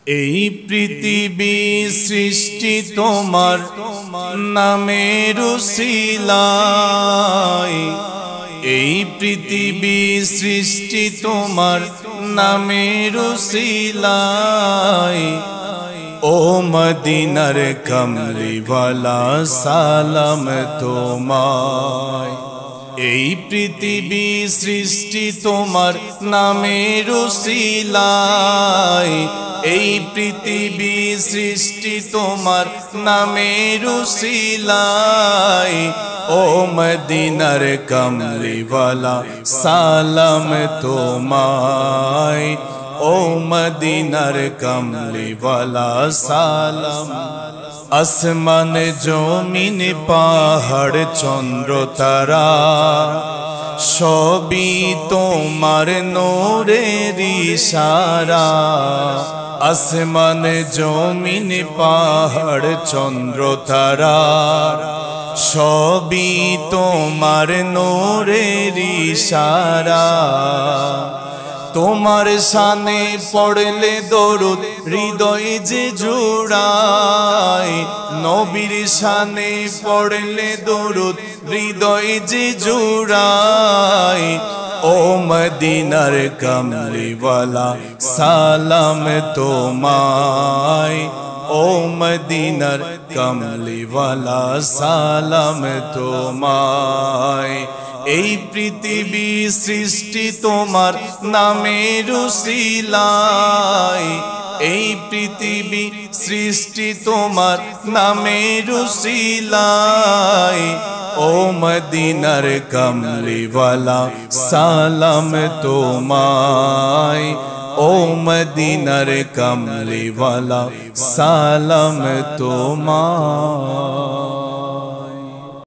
এই পৃথিবী সৃষ্টি তোমার নামের উসিলায়, এই পৃথিবী সৃষ্টি তোমার নামের উসিলায়। ও মদিনার কমলিওয়ালা সালাম তোমায়। এই পৃথিবী সৃষ্টি তোমার নামের উসিলায়, এই পৃথিবী সৃষ্টি তোমার নামের উসিলায়। ও মদিনার কমলিওয়ালা সালাম তোমায়, ও মদিনার কমলিওয়ালা সালাম। আসমান জমিন পাহাড় চন্দ্র তারা সবই তোমার নূরের ইশারা। আসমান জমিন পাহাড় চন্দ্র তারা সবই তোমার নূরের ইশারা। তোমার শানে পড়লে দরুদ হৃদয় যে জুড়ায়, নবীর শানে পড়লে দরুদ হৃদয় যে জুড়ায়। ও মদিনার কমলিওয়ালা সালাম তোমায়, ও মদিনার কমলিওয়ালা সালাম তোমায়। এই পৃথিবী সৃষ্টি তোমার নামের উসিলায়, এই পৃথিবী সৃষ্টি তোমার নামের উসিলায়। ও মদিনার কমলিওয়ালা সালাম তোমায়, ও মদিনার কমলিওয়ালা সালাম তোমায়।